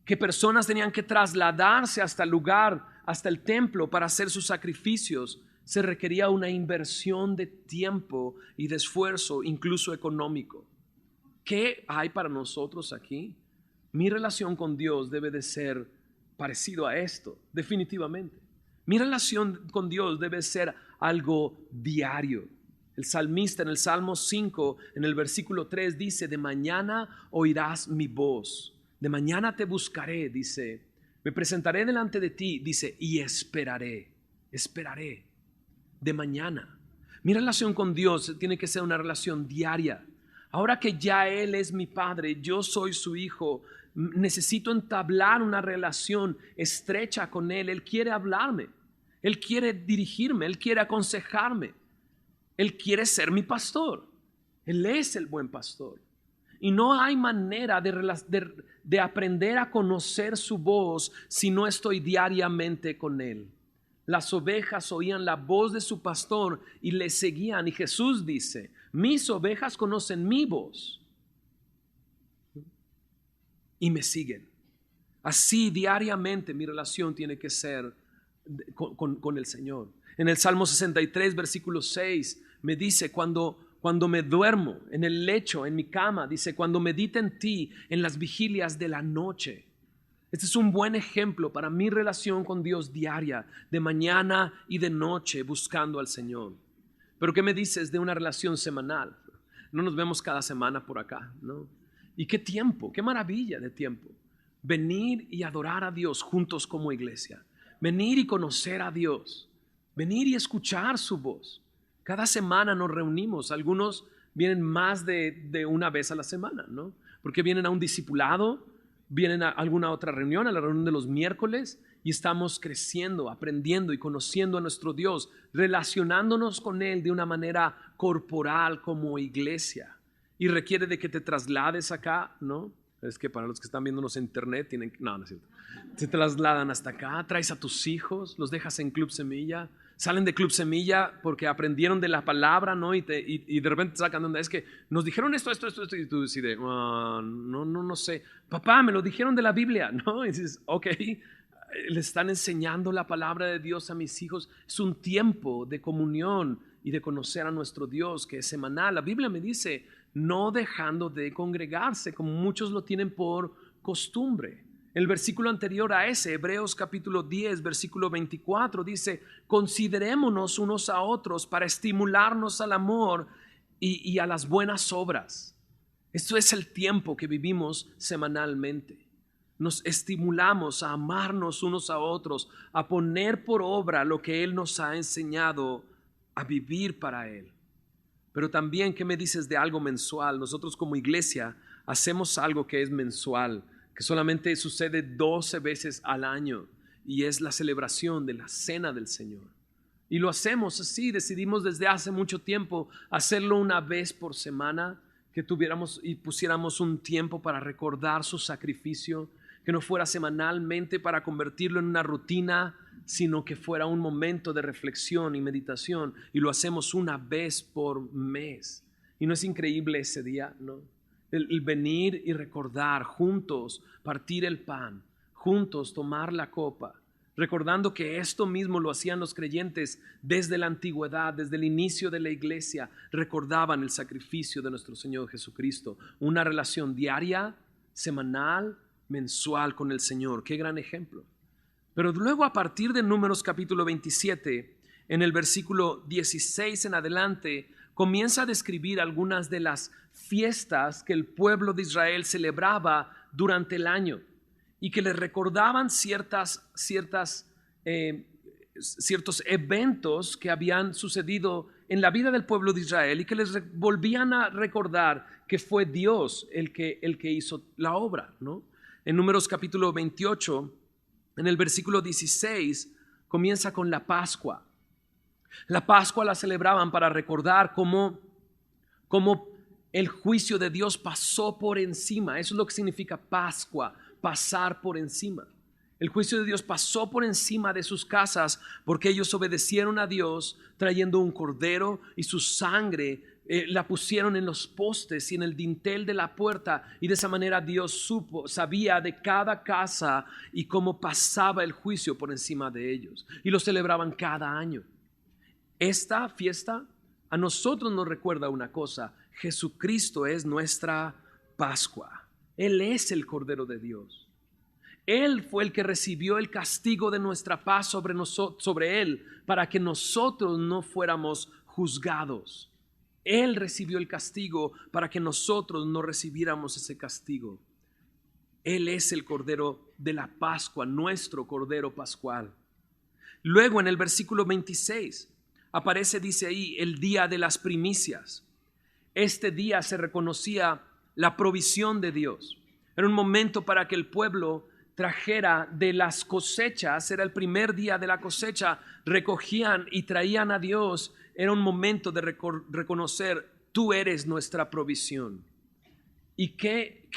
Que personas tenían que trasladarse hasta el lugar, hasta el templo para hacer sus sacrificios. Se requería una inversión de tiempo y de esfuerzo, incluso económico. ¿Qué hay para nosotros aquí? Mi relación con Dios debe de ser parecido a esto, definitivamente. Mi relación con Dios debe ser algo diario. El salmista en el Salmo 5, en el versículo 3 dice: de mañana oirás mi voz, de mañana te buscaré, dice, me presentaré delante de ti, dice, y esperaré de mañana. Mi relación con Dios tiene que ser una relación diaria. Ahora que ya Él es mi Padre, yo soy su hijo, necesito entablar una relación estrecha con Él. Él quiere hablarme, Él quiere dirigirme, Él quiere aconsejarme, Él quiere ser mi pastor. Él es el buen pastor. Y no hay manera de aprender a conocer su voz si no estoy diariamente con Él. Las ovejas oían la voz de su pastor y le seguían. Y Jesús dice: mis ovejas conocen mi voz y me siguen. Así diariamente mi relación tiene que ser con el Señor. En el Salmo 63, versículo 6, me dice: cuando me duermo en el lecho, en mi cama, dice, cuando medito en ti en las vigilias de la noche. Este es un buen ejemplo para mi relación con Dios diaria, de mañana y de noche, buscando al Señor. Pero ¿qué me dices de una relación semanal? No nos vemos cada semana por acá, ¿no? ¿Y qué tiempo? ¿Qué maravilla de tiempo? Venir y adorar a Dios juntos como iglesia. Venir y conocer a Dios. Venir y escuchar su voz. Cada semana nos reunimos. Algunos vienen más de una vez a la semana, ¿no? Porque vienen a un discipulado, vienen a alguna otra reunión, a la reunión de los miércoles, y estamos creciendo, aprendiendo y conociendo a nuestro Dios, relacionándonos con Él de una manera corporal como iglesia. Y requiere de que te traslades acá, ¿no? Es que para los que están viéndonos en internet tienen que, no es cierto. Se trasladan hasta acá, traes a tus hijos, los dejas en Club Semilla, salen de Club Semilla porque aprendieron de la palabra, ¿no? Y de repente sacan de onda, es que nos dijeron esto, y tú decides, no sé, papá, me lo dijeron de la Biblia, ¿no? Y dices, ok, le están enseñando la palabra de Dios a mis hijos. Es un tiempo de comunión y de conocer a nuestro Dios que es semanal. La Biblia me dice, no dejando de congregarse, como muchos lo tienen por costumbre. El versículo anterior a ese, Hebreos capítulo 10, versículo 24, dice: considerémonos unos a otros para estimularnos al amor y a las buenas obras. Esto es el tiempo que vivimos semanalmente. Nos estimulamos a amarnos unos a otros, a poner por obra lo que Él nos ha enseñado, a vivir para Él. Pero también, ¿qué me dices de algo mensual? Nosotros como iglesia hacemos algo que es mensual, que solamente sucede 12 veces al año, y es la celebración de la Cena del Señor. Y lo hacemos así, decidimos desde hace mucho tiempo hacerlo una vez por semana, que tuviéramos y pusiéramos un tiempo para recordar su sacrificio, que no fuera semanalmente para convertirlo en una rutina, sino que fuera un momento de reflexión y meditación, y lo hacemos una vez por mes. ¿Y no es increíble ese día, no? El venir y recordar juntos, partir el pan, juntos tomar la copa, recordando que esto mismo lo hacían los creyentes desde la antigüedad, desde el inicio de la iglesia. Recordaban el sacrificio de nuestro Señor Jesucristo, una relación diaria, semanal, mensual con el Señor. Qué gran ejemplo. Pero luego, a partir de Números capítulo 27, en el versículo 16 en adelante, comienza a describir algunas de las fiestas que el pueblo de Israel celebraba durante el año y que les recordaban ciertos eventos que habían sucedido en la vida del pueblo de Israel, y que les volvían a recordar que fue Dios el que hizo la obra, ¿no? En Números capítulo 28, en el versículo 16, comienza con la Pascua. La Pascua la celebraban para recordar cómo el juicio de Dios pasó por encima. Eso es lo que significa Pascua, pasar por encima. El juicio de Dios pasó por encima de sus casas porque ellos obedecieron a Dios trayendo un cordero y su sangre la pusieron en los postes y en el dintel de la puerta, y de esa manera Dios sabía de cada casa y cómo pasaba el juicio por encima de ellos, y lo celebraban cada año. Esta fiesta a nosotros nos recuerda una cosa: Jesucristo es nuestra Pascua. Él es el Cordero de Dios. Él fue el que recibió el castigo de nuestra paz sobre Él, para que nosotros no fuéramos juzgados. Él recibió el castigo para que nosotros no recibiéramos ese castigo. Él es el Cordero de la Pascua, nuestro Cordero Pascual. Luego en el versículo 26 aparece, dice ahí, el día de las primicias. Este día se reconocía la provisión de Dios. Era un momento para que el pueblo trajera de las cosechas. Era el primer día de la cosecha, recogían y traían a Dios. Era un momento de reconocer: tú eres nuestra provisión. ¿Y qué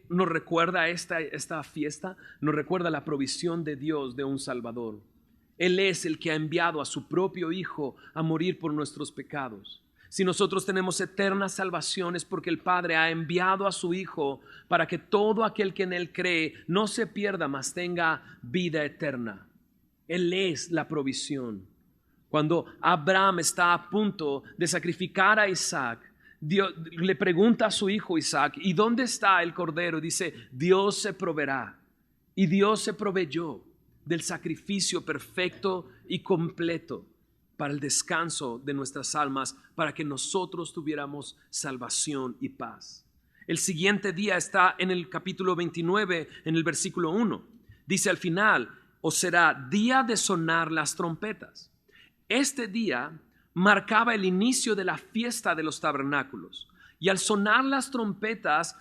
nos recuerda esta fiesta? Nos recuerda la provisión de Dios de un Salvador. Él es el que ha enviado a su propio Hijo a morir por nuestros pecados. Si nosotros tenemos eterna salvación, es porque el Padre ha enviado a su Hijo para que todo aquel que en Él cree no se pierda, mas tenga vida eterna. Él es la provisión. Cuando Abraham está a punto de sacrificar a Isaac, Dios le pregunta a su hijo Isaac: ¿y dónde está el cordero? Dice: Dios se proveerá. Y Dios se proveyó del sacrificio perfecto y completo para el descanso de nuestras almas, para que nosotros tuviéramos salvación y paz. El siguiente día está en el capítulo 29, en el versículo 1. Dice al final: os será día de sonar las trompetas. Este día marcaba el inicio de la fiesta de los tabernáculos, y al sonar las trompetas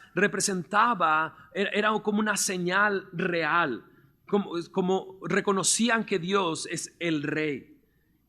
era como una señal real, como reconocían que Dios es el Rey.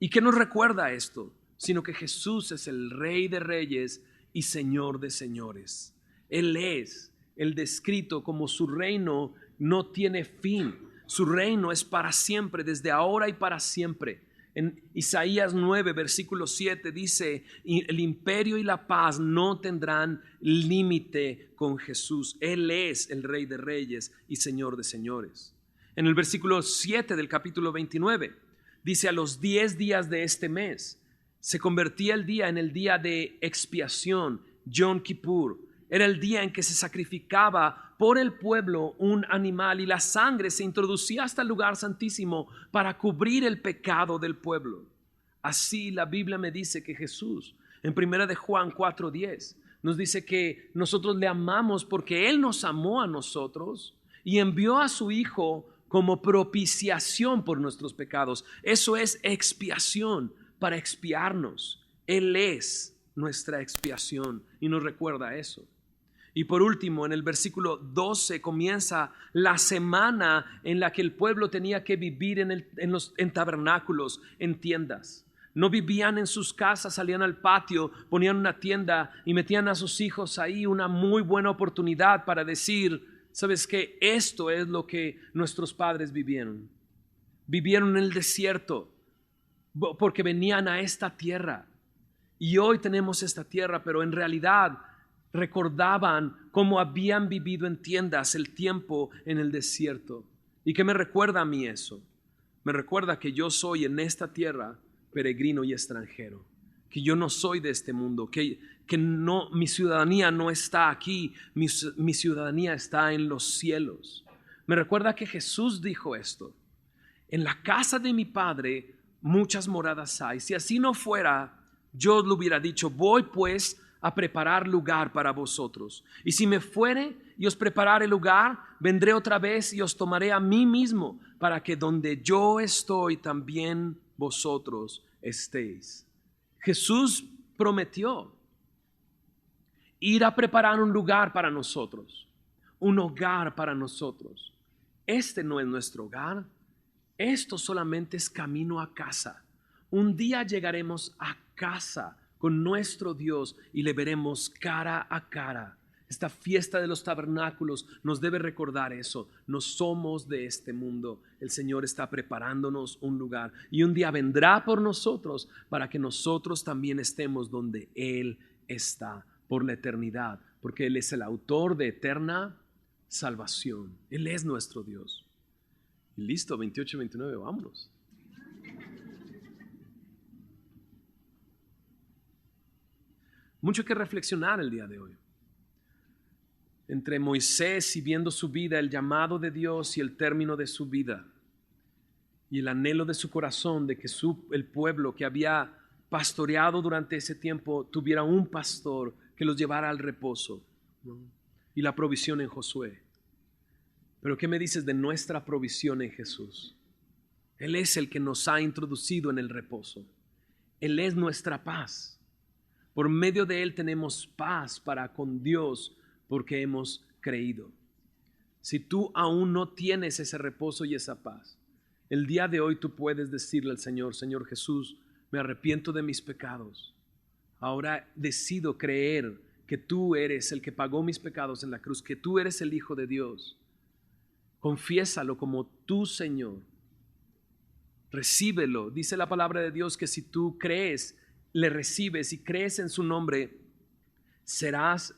¿Y qué nos recuerda esto? Sino que Jesús es el Rey de reyes y Señor de señores. Él es el descrito como su reino no tiene fin. Su reino es para siempre, desde ahora y para siempre. En Isaías 9, versículo 7 dice: el imperio y la paz no tendrán límite con Jesús. Él es el Rey de reyes y Señor de señores. En el versículo 7 del capítulo 29 dice: a los 10 días de este mes se convertía el día en el día de expiación, Yom Kippur. Era el día en que se sacrificaba por el pueblo un animal, y la sangre se introducía hasta el lugar santísimo para cubrir el pecado del pueblo. Así la Biblia me dice que Jesús, en 1 de Juan 4:10, nos dice que nosotros le amamos porque Él nos amó a nosotros y envió a su Hijo como propiciación por nuestros pecados. Eso es expiación, para expiarnos. Él es nuestra expiación y nos recuerda eso. Y por último, en el versículo 12 comienza la semana en la que el pueblo tenía que vivir en tabernáculos, en tiendas. No vivían en sus casas, salían al patio, ponían una tienda y metían a sus hijos ahí. Una muy buena oportunidad para decir: ¿sabes qué? Esto es lo que nuestros padres vivieron. Vivieron en el desierto porque venían a esta tierra. Y hoy tenemos esta tierra, pero en realidad recordaban cómo habían vivido en tiendas el tiempo en el desierto. ¿Y qué me recuerda a mí eso? Me recuerda que yo soy en esta tierra peregrino y extranjero, que yo no soy de este mundo, que no, mi ciudadanía no está aquí, mi ciudadanía está en los cielos. Me recuerda que Jesús dijo esto: en la casa de mi Padre muchas moradas hay. Si así no fuera, yo lo hubiera dicho: voy pues a preparar lugar para vosotros. Y si me fuere y os preparare lugar, vendré otra vez y os tomaré a mí mismo, para que donde yo estoy también vosotros estéis. Jesús prometió ir a preparar un lugar para nosotros, un hogar para nosotros. Este no es nuestro hogar. Esto solamente es camino a casa, un día llegaremos a casa con nuestro Dios y le veremos cara a cara. Esta fiesta de los tabernáculos nos debe recordar eso. No somos de este mundo. El Señor está preparándonos un lugar y un día vendrá por nosotros para que nosotros también estemos donde Él está por la eternidad, porque Él es el autor de eterna salvación. Él es nuestro Dios. Y listo, 28 y 29, vámonos. Mucho que reflexionar el día de hoy. Entre Moisés y viendo su vida, el llamado de Dios y el término de su vida, y el anhelo de su corazón de que el pueblo que había pastoreado durante ese tiempo tuviera un pastor que los llevara al reposo, ¿no? Y la provisión en Josué. Pero ¿qué me dices de nuestra provisión en Jesús? Él es el que nos ha introducido en el reposo. Él es nuestra paz. Por medio de Él tenemos paz para con Dios porque hemos creído. Si tú aún no tienes ese reposo y esa paz, el día de hoy tú puedes decirle al Señor: Señor Jesús, me arrepiento de mis pecados. Ahora decido creer que tú eres el que pagó mis pecados en la cruz, que tú eres el Hijo de Dios. Confiésalo como tu Señor. Recíbelo. Dice la palabra de Dios que si tú crees, le recibes y crees en su nombre,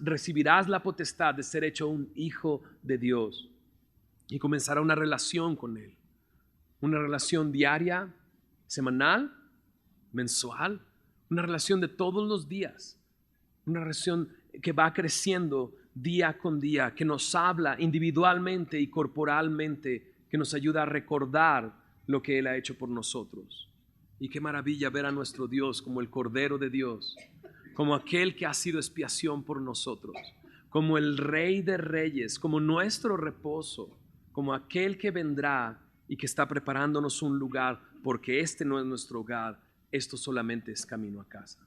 recibirás la potestad de ser hecho un hijo de Dios y comenzará una relación con Él. Una relación diaria, semanal, mensual, una relación de todos los días, una relación que va creciendo día con día, que nos habla individualmente y corporalmente, que nos ayuda a recordar lo que Él ha hecho por nosotros. Y qué maravilla ver a nuestro Dios como el Cordero de Dios, como aquel que ha sido expiación por nosotros, como el Rey de Reyes, como nuestro reposo, como aquel que vendrá y que está preparándonos un lugar, porque este no es nuestro hogar, esto solamente es camino a casa.